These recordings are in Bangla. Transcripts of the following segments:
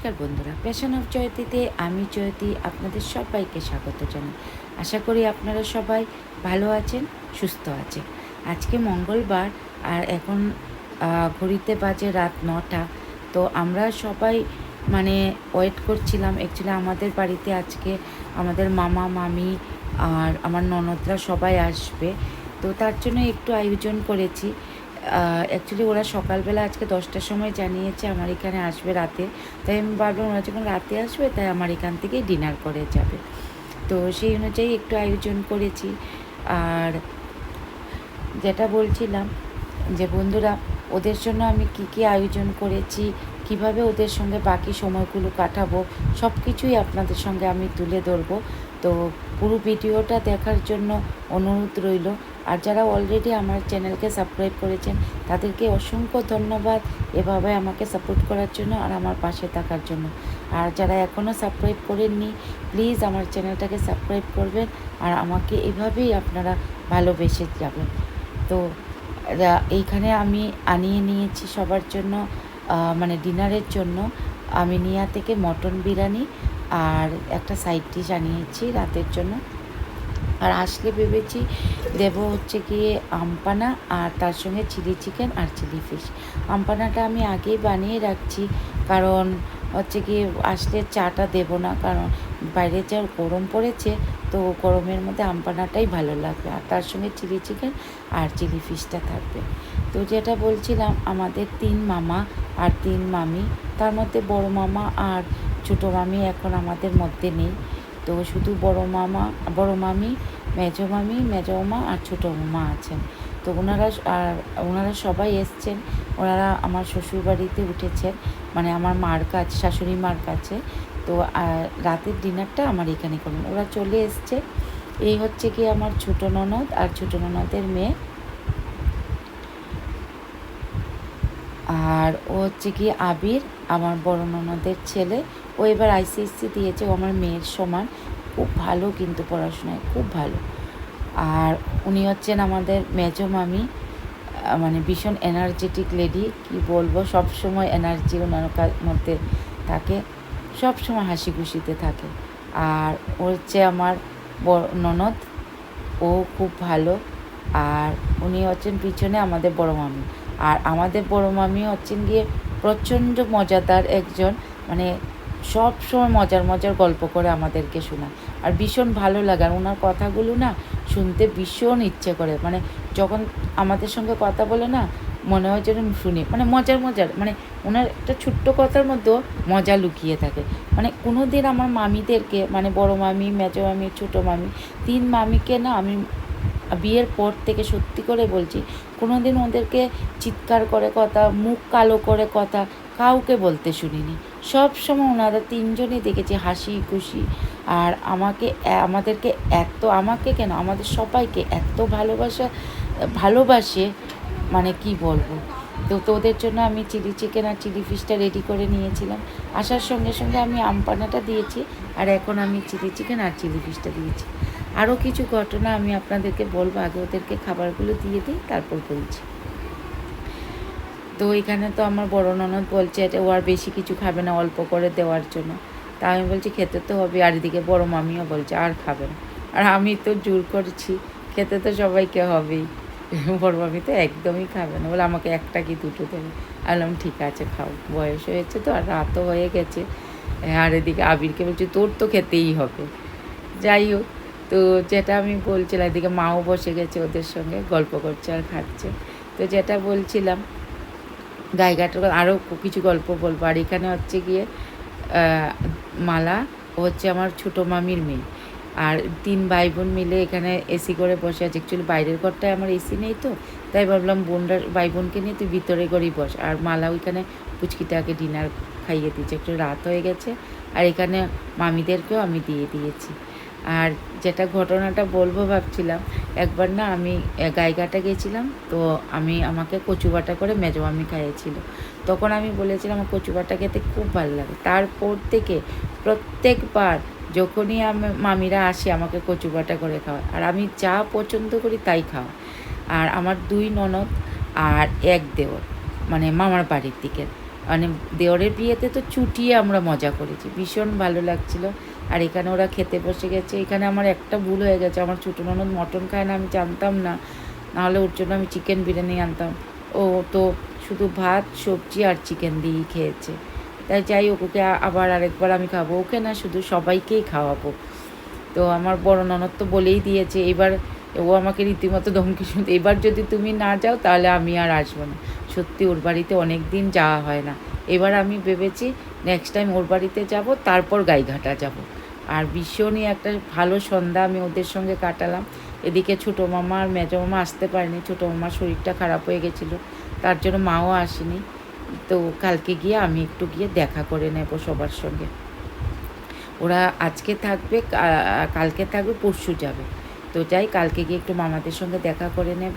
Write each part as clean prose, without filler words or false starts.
নমস্কার বন্ধুরা, প্যাশন অফ জয়তীতে আমি জয়তী আপনাদের সবাইকে স্বাগত জানাই। আশা করি আপনারা সবাই ভালো আছেন, সুস্থ আছেন। আজকে মঙ্গলবার আর এখন ঘড়িতে বাজে রাত 9টা। তো আমরা সবাই ওয়েট করছিলাম। অ্যাকচুয়ালি আমাদের বাড়িতে আজকে আমাদের মামা মামি আর আমার ননদরা সবাই আসবে। তো তার জন্য একটু আয়োজন করেছি। অ্যাকচুয়ালি ওরা সকালবেলা আজকে 10টার সময় জানিয়েছে আমার এখানে আসবে রাতে। তাই আমি ভাবলাম ওরা যখন রাতে আসবে তাই আমার এখান থেকেই ডিনার করে যাবে। তো সেই অনুযায়ী একটু আয়োজন করেছি। আর যেটা বলছিলাম যে বন্ধুরা, ওদের জন্য আমি কি আয়োজন করেছি, কিভাবে ওদের সঙ্গে বাকি সময়গুলো কাটাবো, সব কিছুই আপনাদের সঙ্গে আমি তুলে ধরবো। তো পুরো ভিডিওটা দেখার জন্য অনুরোধ রইল। আর যারা অলরেডি আমার চ্যানেলকে সাবস্ক্রাইব করেছেন তাদেরকে অসংখ্য ধন্যবাদ এভাবে আমাকে সাপোর্ট করার জন্য আর আমার পাশে থাকার জন্য। আর যারা এখনও সাবস্ক্রাইব করেননি, প্লিজ আমার চ্যানেলটাকে সাবস্ক্রাইব করবেন আর আমাকে এভাবেই আপনারা ভালোবেসে যাবেন। তো এইখানে আমি আনিয়ে নিয়েছি সবার জন্য, ডিনারের জন্য আমি নিয়া থেকে মটন বিরিয়ানি আর একটা সাইড ডিশ আনিয়েছি রাতের জন্য। আর আসলে ভেবেছি দেবো হচ্ছে গিয়ে আমপানা আর তার সঙ্গে চিলি চিকেন আর চিলি ফিশ। আমপানাটা আমি আগেই বানিয়ে রাখছি, কারণ হচ্ছে গিয়ে আসলে চাটা দেবো না, কারণ বাইরে যা গরম পড়েছে, তো গরমের মধ্যে আমপানাটাই ভালো লাগবে। আর তার সঙ্গে চিলি চিকেন আর চিলি ফিশটা থাকবে। তো যেটা বলছিলাম, আমাদের 3 মামা আর 3 মামি, তার মধ্যে বড় মামা আর ছোটো মামি এখন আমাদের মধ্যে নেই। তো শুধু বড় মামি, মেজো মামি, মেজো মামা আর ছোটো মামা আছেন। তো ওনারা সবাই এসছেন। ওনারা আমার শ্বশুরবাড়িতে উঠেছেন, আমার মার কাছে, শাশুড়ি মার কাছে। তো রাতের ডিনারটা আমার এখানে করবেন। ওরা চলে এসছে। এই হচ্ছে কি আমার ছোটো ননদ আর ছোটো ননদের মেয়ে। আর ও হচ্ছে কি আবির, আমার বড় ননদের ছেলে। ও এবার আইসিএসসি দিয়েছে, ও আমার মেয়ের সমান। খুব ভালো কিন্তু পড়াশোনায়, খুব ভালো। আর উনি হচ্ছেন আমাদের মেজো মামি, ভীষণ এনার্জেটিক লেডি, কি বলবো, সবসময় এনার্জি ওনার মধ্যে থাকে, সবসময় হাসি খুশিতে থাকে। আর ও হচ্ছে আমার বড় ননদ, ও খুব ভালো। আর উনি হচ্ছেন পিছনে আমাদের বড় মামি। আর আমাদের বড় মামি হচ্ছেন গিয়ে প্রচণ্ড মজাদার একজন, সব সময় মজার মজার গল্প করে আমাদেরকে শোনায়। আর ভীষণ ভালো লাগে, আর ওনার কথাগুলো না শুনতে ভীষণ ইচ্ছে করে। যখন আমাদের সঙ্গে কথা বলে না, মনে হয় যেন শুনি, মজার ওনার একটা ছোট্ট কথার মধ্যেও মজা লুকিয়ে থাকে। কোনো দিন আমার মামিদেরকে, বড় মামি, মেজো মামি, ছোটো মামি, 3 মামিকে না আমি বিয়ের পর থেকে সত্যি করে বলছি, কোনো দিন ওদেরকে চিৎকার করে কথা, মুখ কালো করে কথা কাউকে বলতে শুনিনি। সব সময় ওনারা 3জনই দেখেছি হাসি খুশি। আর আমাদেরকে আমাকে কেন, আমাদের সবাইকে এত ভালোবাসে, কি বলবো। তো ওদের জন্য আমি চিলি চিকেন আর চিলি ফিশটা রেডি করে নিয়েছিলাম। আসার সঙ্গে সঙ্গে আমি আমপানাটা দিয়েছি, আর এখন আমি চিলি চিকেন আর চিলি ফিশটা দিয়েছি। আরও কিছু ঘটনা আমি আপনাদেরকে বলবো, আগে ওদেরকে খাবারগুলো দিয়ে দিই, তারপর বলছি। তো এখানে তো আমার বড় ননদ বলছে ও আর বেশি কিছু খাবে না, অল্প করে দেওয়ার জন্য। তা আমি বলছি খেতে তো হবে। আর এদিকে বড় মামিও বলছে আর খাবে না। আর আমি তো জোর করছি, খেতে তো সবাইকে হবেই। বড় মামি তো একদমই খাবে না, বলে আমাকে একটা কি দুটো দেবে। বললাম ঠিক আছে খাও, বয়স হয়েছে তো, আর রাতও হয়ে গেছে। আর এদিকে আবিরকে বলছি তোর তো খেতেই হবে। যাই হোক, তো যেটা আমি বলছিলাম, এদিকে মাও বসে গেছে ওদের সঙ্গে গল্প করছে আর খাচ্ছে। তো যেটা বলছিলাম, গাইঘাটের আরও কিছু গল্প বলবো। আর এখানে হচ্ছে গিয়ে মালা, ও হচ্ছে আমার ছোটো মামির মেয়ে। আর 3 ভাই বোন মিলে এখানে এসি করে বসে আছে। অ্যাকচুয়ালি বাইরের ঘরটায় আমার এসি নেই, তো তাই ভাবলাম ভাই বোনকে নিয়ে তুই ভিতরে ঘরেই বস। আর মালা ওইখানে পুচকিটাকে ডিনার খাইয়ে দিচ্ছে, একটু রাত হয়ে গেছে। আর এখানে মামিদেরকেও আমি দিয়ে দিয়েছি। আর যেটা ঘটনাটা বলবো ভাবছিলাম, একবার না আমি গাইঘাটা গেছিলাম, তো আমাকে কচু বাটা করে মেজো মামি খাইয়েছিল। তখন আমি বলেছিলাম আমার কচু বাটা খেতে খুব ভালো লাগে। তারপর থেকে প্রত্যেকবার যখনই মামিরা আসে আমাকে কচু বাটা করে খাওয়ায়, আর আমি যা পছন্দ করি তাই খাওয়া। আর আমার 2 ননদ আর 1 দেওর, মামার বাড়ির দিকে। মানে দেওরের বিয়েতে তো চুটিয়ে আমরা মজা করেছি, ভীষণ ভালো লাগছিল। আর এখানে ওরা খেতে বসে গেছে। এখানে আমার একটা ভুল হয়ে গেছে, আমার ছোটো ননদ মটন খায় না, আমি জানতাম না, নাহলে ওর জন্য আমি চিকেন বিরিয়ানি আনতাম। ও তো শুধু ভাত সবজি আর চিকেন দিয়েই খেয়েছে। তাই যাই হোক, ওকে আবার আরেকবার আমি খাবো, ওকে না শুধু সবাইকেই খাওয়াবো। তো আমার বড় ননদ তো বলেই দিয়েছে, এবার ও আমাকে রীতিমতো ধমকি শুনতে, এবার যদি তুমি না যাও তাহলে আমি আর আসবো না। সত্যি ওর বাড়িতে অনেক দিন যাওয়া হয় না। এবার আমি ভেবেছি নেক্সট টাইম ওর বাড়িতে যাব, তারপর গাইঘাটা যাব। আর ভীষণই একটা ভালো সন্ধ্যা আমি ওদের সঙ্গে কাটালাম। এদিকে ছোটো মামা আর মেজো মামা আসতে পারেনি, ছোটো মামার শরীরটা খারাপ হয়ে গেছিলো, তার জন্য মাও আসেনি। তো কালকে গিয়ে আমি একটু গিয়ে দেখা করে নেব সবার সঙ্গে। ওরা আজকে থাকবে, কালকে থাকবে, পরশু যাবে। তো যাই, কালকে গিয়ে একটু মামাদের সঙ্গে দেখা করে নেব।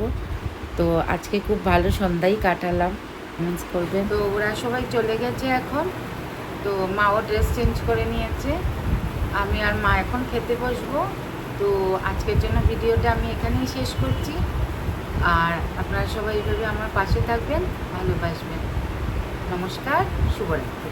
তো আজকে খুব ভালো সন্ধ্যাই কাটালাম। মিন্স করবে, তো ওরা সবাই চলে গেছে এখন। তো মাও ড্রেস চেঞ্জ করে নিয়েছে, আমি আর মা এখন খেতে বসবো। তো আজকের জন্য ভিডিওটা আমি এখানেই শেষ করছি। আর আপনারা সবাই এইভাবে আমার পাশে থাকবেন, ভালোবাসবেন। নমস্কার, শুভরাত্রি।